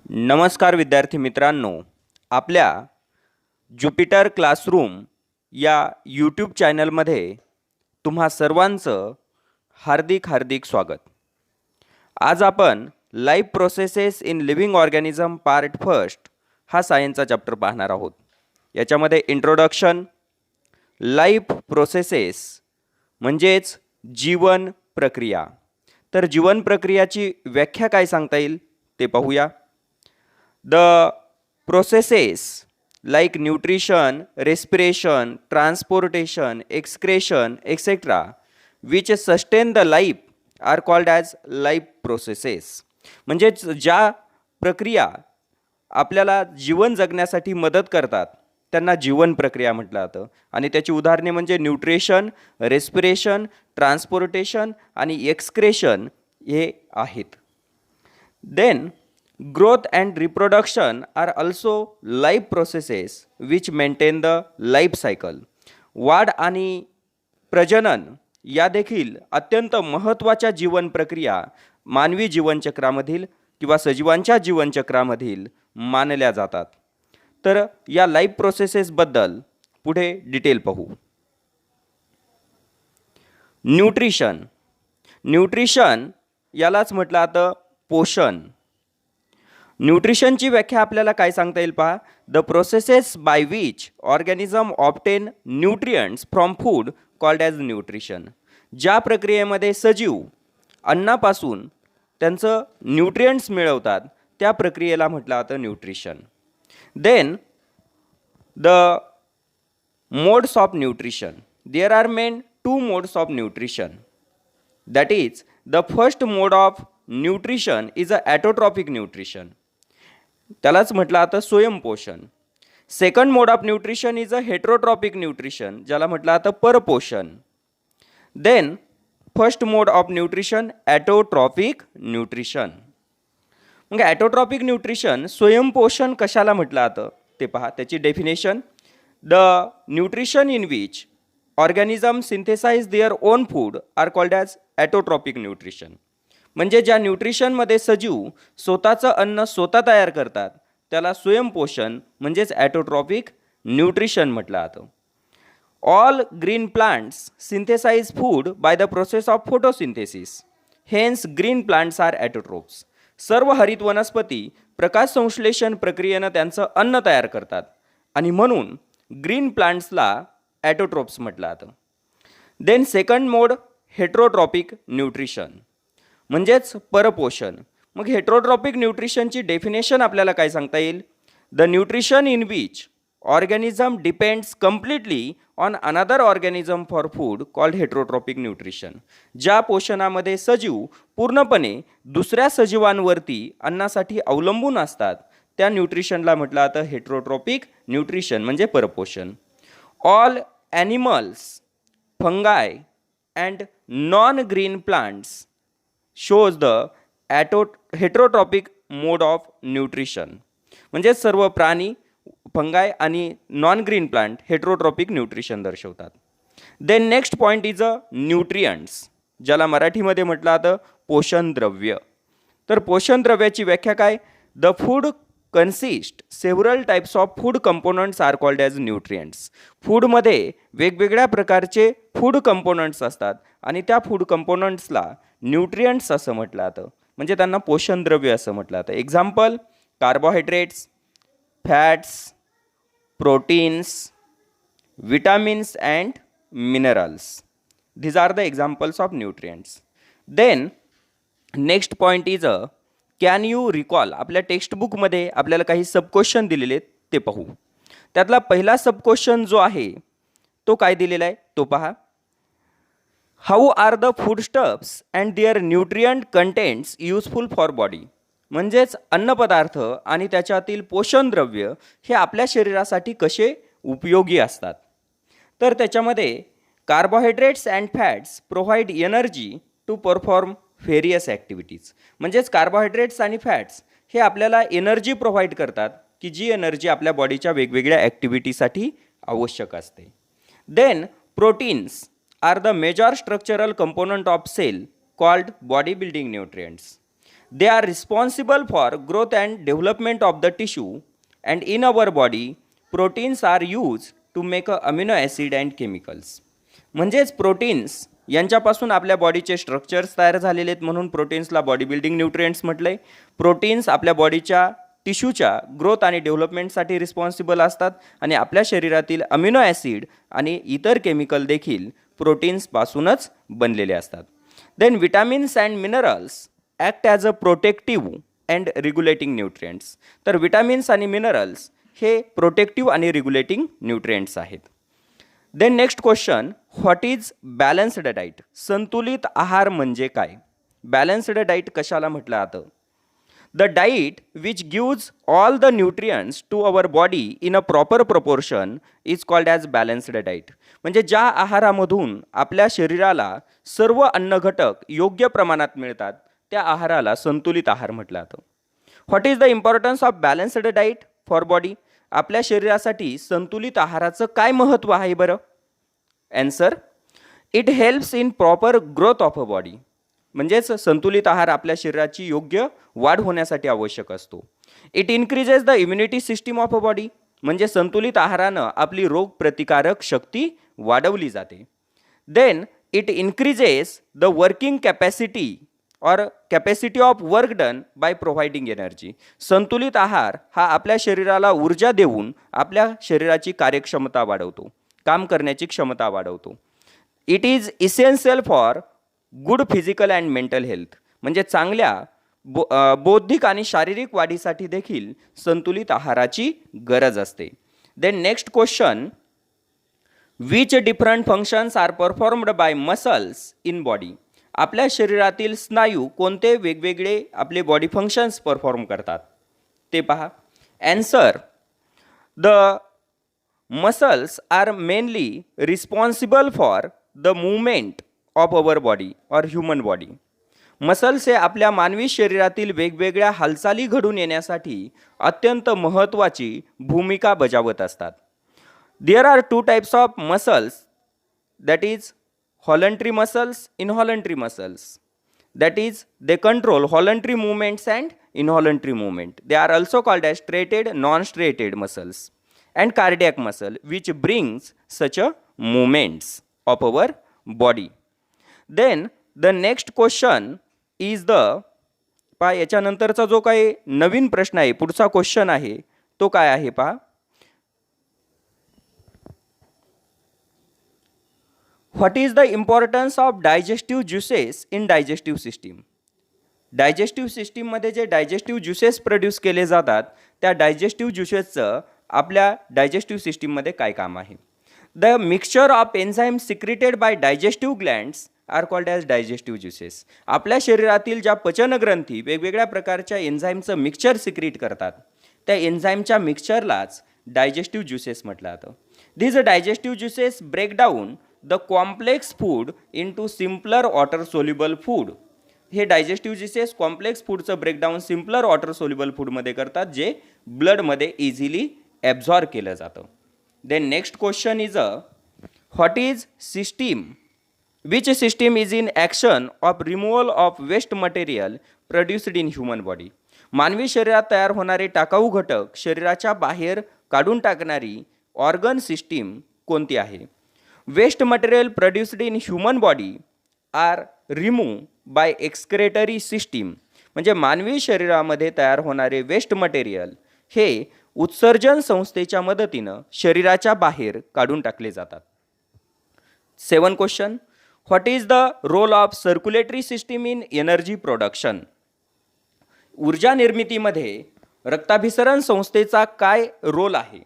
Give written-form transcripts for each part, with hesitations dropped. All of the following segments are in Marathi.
नमस्कार विद्यार्थी मित्रांनो, आपल्या ज्युपिटर क्लासरूम या यूट्यूब चॅनलमध्ये तुम्हा सर्वांचं हार्दिक स्वागत. आज आपण life processes in living organism part first हा सायन्सचा चॅप्टर पाहणार आहोत. याच्यामध्ये इंट्रोडक्शन, लाईफ प्रोसेसेस म्हणजेच जीवन प्रक्रिया. तर जीवन प्रक्रियाची व्याख्या काय सांगता येईल ते पाहूया. The processes like nutrition, respiration, transportation, excretion, etc., which sustain the life are called as life processes. म्हणजे ज्या प्रक्रिया आपल्याला जीवन जगण्यासाठी मदत करतात त्यांना जीवन प्रक्रिया म्हटलं जातं. आणि त्याची उदाहरणे म्हणजे न्यूट्रिशन, रेस्पिरेशन, ट्रान्सपोर्टेशन आणि एक्सक्रेशन हे आहेत. Then growth and reproduction are also life processes which maintain the life cycle. वाढ आणि प्रजनन या देखील अत्यंत महत्त्वाच्या जीवन प्रक्रिया मानवी जीवनचक्रामधील किंवा सजीवांच्या जीवनचक्रामधील मानल्या जातात. तर या लाईफ प्रोसेसेसबद्दल पुढे डिटेल पाहू. न्यूट्रिशन. न्यूट्रिशन यालाच म्हटलं जातं पोषण. न्यूट्रिशनची व्याख्या आपल्याला काय सांगता येईल पहा. The processes by which organism obtain nutrients from food called as nutrition. ज्या प्रक्रियेमध्ये सजीव अन्नापासून त्यांचं न्यूट्रियंट्स मिळवतात त्या प्रक्रियेला म्हटलं जातं nutrition. Then the modes of nutrition. There are main 2 modes of nutrition. That is the first mode of nutrition is a autotrophic nutrition. त्यालाच म्हटलं जातं स्वयंपोषण. Second mode of nutrition is a heterotrophic nutrition, ज्याला म्हटलं जातं परपोषण. Then first mode of nutrition autotrophic nutrition. मग ॲटोट्रॉपिक न्यूट्रिशन स्वयंपोषण कशाला म्हटलं जातं ते पहा. त्याची definition: the nutrition in which organism synthesize their own food are called as autotrophic nutrition. म्हणजे ज्या न्यूट्रिशनमध्ये सजीव स्वतःचं अन्न स्वतः तयार करतात त्याला स्वयंपोषण म्हणजेच ॲटोट्रॉपिक न्यूट्रिशन म्हटलं जातं. All green plants synthesize food by the process of photosynthesis, hence green plants are autotrophs. सर्व हरित वनस्पती प्रकाश संश्लेषण प्रक्रियेनं त्यांचं अन्न तयार करतात आणि म्हणून ग्रीन प्लांट्सला ॲटोट्रोप्स म्हटलं जातं. देन सेकंड मोड हेट्रोट्रॉपिक न्यूट्रिशन म्हणजेच परपोषण. मग हेट्रोट्रॉपिक न्यूट्रिशनची डेफिनेशन आपल्याला काय सांगता येईल. The nutrition in which organism depends completely on another organism for food called heterotrophic nutrition. ज्या पोषणामध्ये सजीव पूर्णपणे दुसऱ्या सजीवांवरती अन्नासाठी अवलंबून असतात त्या न्यूट्रिशनला म्हटलं जातं हेट्रोट्रॉपिक न्यूट्रिशन म्हणजे परपोषण. All animals, fungi and non green plants shows the heterotrophic mode of nutrition. म्हणजे सर्व प्राणी, फंगाय आणि non green plant heterotrophic nutrition दर्शवतात. Then next point is a nutrients, ज्याला मराठीमध्ये म्हटलं जातं पोषण द्रव्य. तर पोषण द्रव्याची व्याख्या काय. The food consist several types of food components are called as nutrients. फूडमध्ये वेगवेगळ्या प्रकारचे फूड कंपोनंट्स असतात आणि त्या फूड कंपोनंट्सला न्यूट्रियंट्स असं म्हटलं जातं. म्हणजे त्यांना पोषण द्रव्य असं म्हटलं जातं. Example: carbohydrates, fats, proteins, vitamins and minerals. these are the examples of nutrients. Then next point is can you recall. आपल्या टेक्स्टबुकमध्ये आपल्याला काही सब क्वेश्चन दिलेले ते पाहू. त्यातला पहिला सब क्वेश्चन जो आहे तो काय दिलेला आहे तो पहा. How are the foodstuffs and their nutrient contents useful for body. म्हणजेच अन्नपदार्थ आणि त्याच्यातील पोषण द्रव्य हे आपल्या शरीरासाठी कसे उपयोगी असतात. तर त्याच्यामध्ये carbohydrates and fats provide energy to perform various activities. म्हणजेच कार्बोहायड्रेट्स आणि फॅट्स हे आपल्याला एनर्जी प्रोव्हाइड करतात की जी एनर्जी आपल्या बॉडीच्या वेगवेगळ्या ॲक्टिव्हिटीसाठी आवश्यक असते. Then proteins are the major structural component of cell called body building nutrients. They are responsible for growth and development of the tissue, and in our body, proteins are used to make a amino acid and chemicals. म्हणजेच प्रोटीन्स यांच्यापासून आपल्या बॉडीचे स्ट्रक्चर्स तयार झालेले आहेत, म्हणून प्रोटीन्सला बॉडी बिल्डिंग न्यूट्रिएंट्स म्हटलंय. प्रोटीन्स आपल्या बॉडीच्या टिश्यूच्या ग्रोथ आणि डेव्हलपमेंटसाठी रिस्पॉन्सिबल असतात आणि आपल्या शरीरातील अमिनो ॲसिड आणि इतर केमिकल देखील प्रोटीन्सपासूनच बनलेले असतात. Then vitamins and minerals act as a protective and regulating nutrients. तर विटॅमिन्स आणि मिनरल्स हे प्रोटेक्टिव्ह आणि रेग्युलेटिंग न्यूट्रिएंट्स आहेत. Then next question, what is balanced diet? संतुलित आहार म्हणजे काय? बॅलन्स्ड डाईट कशाला म्हटलं जातं? The diet which gives all the nutrients to our body in a proper proportion is called as balanced diet. म्हणजे ज्या आहारामधून आपल्या शरीराला सर्व अन्नघटक योग्य प्रमाणात मिळतात त्या आहाराला संतुलित आहार म्हटलं जातं. What is the importance of balanced diet for body? आपल्या शरीरासाठी संतुलित आहाराचं काय महत्त्व आहे बरं? Answer, it helps in proper growth of a body. म्हणजेच संतुलित आहार आपल्या शरीराची योग्य वाढ होण्यासाठी आवश्यक असतो. It increases the immunity system of a body. म्हणजे संतुलित आहारानं आपली रोगप्रतिकारक शक्ती वाढवली जाते. Then it increases the working capacity और capacity of work done by providing energy. संतुलित आहार हा आपल्या शरीराला ऊर्जा देऊन आपल्या शरीराची कार्यक्षमता वाढवतो, काम करण्याची क्षमता वाढवतो. It is essential for good physical and mental health. म्हणजे चांगल्या बौद्धिक आणि शारीरिक वाढीसाठी देखील संतुलित आहाराची गरज असते. Then next question, which different functions are performed by muscles in body? आपल्या शरीरातील स्नायू कोणते वेगवेगळे आपले बॉडी फंक्शन्स परफॉर्म करतात ते पहा. Answer, the muscles are mainly responsible for the movement of our body or human body. Muscles हे आपल्या मानवी शरीरातील वेगवेगळ्या हालचाली घडून येण्यासाठी अत्यंत महत्त्वाची भूमिका बजावत असतात. There are two types of muscles, that is voluntary muscles, involuntary muscles. That is, they control voluntary movements and involuntary movement. They are also called as striated, non-striated muscles, and cardiac muscle, which brings such a movements of our body. Then the next question is the पहा याच्यानंतरचा जो काही नवीन प्रश्न आहे, पुढचा क्वेश्चन आहे तो काय आहे पहा. What is the importance of digestive juices in digestive system? Digestive सिस्टीममध्ये जे डायजेस्टिव्ह ज्युसेस प्रोड्यूस केले जातात त्या डायजेस्टिव्ह ज्युसेसचं आपल्या डायजेस्टिव्ह सिस्टीममध्ये काय काम आहे? The mixture of enzyme secreted by digestive glands are called as digestive juices. आपल्या शरीरातील ज्या पचनग्रंथी वेगवेगळ्या प्रकारच्या एन्झाईमचं मिक्सचर सिक्रिट करतात त्या एन्झाईमच्या मिक्सचरलाच डायजेस्टिव्ह ज्युसेस म्हटलं जातं. these digestive juices break down the complex food into simpler water soluble food. हे डायजेस्टिव्ह ज्युसेस कॉम्प्लेक्स फूडचं ब्रेकडाऊन सिम्पलर वॉटर सोल्युबल फूडमध्ये करतात जे ब्लडमध्ये इझिली ॲब्झॉर्ब केलं जातं. Then next question is what is system? Which system is in action of removal of waste material produced in human body. मानवी शरीरात तयार होणारे टाकाऊ घटक शरीराच्या बाहेर काढून टाकणारी ऑर्गन सिस्टीम कोणती आहे? Waste material produced in human body are remove by excretory system. म्हणजे मानवी शरीरामध्ये तयार होणारे वेस्ट मटेरियल हे उत्सर्जन संस्थेच्या मदतीनं शरीराच्या बाहेर काढून टाकले जातात. 7 question, what is the role of circulatory system in energy production? ऊर्जा निर्मितीमध्ये रक्ताभिसरण संस्थेचा काय रोल आहे?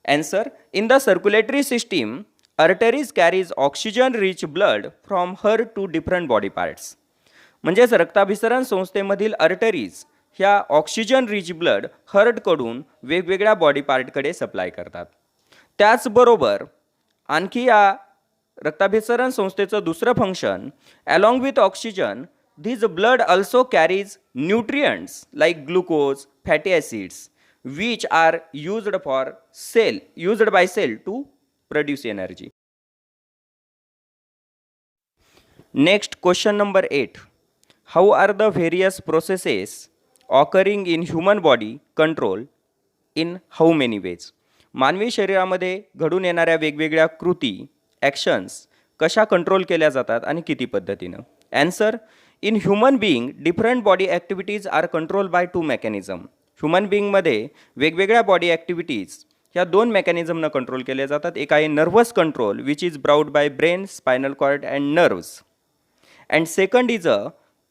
Answer, in the circulatory system arteries carries oxygen rich blood from her to different body parts. म्हणजेच रक्ताभिसरण संस्थेमधील अर्टरीज ह्या ऑक्सिजन रिच ब्लड हर्टकडून वेगवेगळ्या बॉडी पार्टकडे सप्लाय करतात. त्याचबरोबर आणखी या रक्ताभिसरण संस्थेचं दुसरं function, along with oxygen this blood also carries nutrients like glucose, fatty acids which are used by cell to produce energy. Next, question number 8. How are the various processes occurring in human body control in how many ways. मानवी शरीरामध्ये घडून येणाऱ्या वेगवेगळ्या कृती ॲक्शन्स कशा कंट्रोल केल्या जातात आणि किती पद्धतीनं. Answer, in human being different body activities are control by 2 mechanism. Human बिईंगमध्ये वेगवेगळ्या बॉडी ॲक्टिव्हिटीज ह्या 2 मेकॅनिझमनं कंट्रोल केल्या जातात. एक आहे nervous control which is brought by brain, spinal cord and nerves. And second is a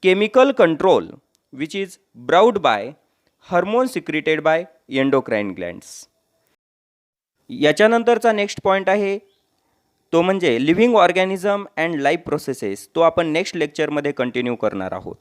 chemical control which is brought by hormone secreted by endocrine glands. याच्यानंतरचा नेक्स्ट पॉईंट आहे तो म्हणजे living organism and life processes. तो आपण नेक्स्ट लेक्चरमध्ये कंटिन्यू करणार आहोत.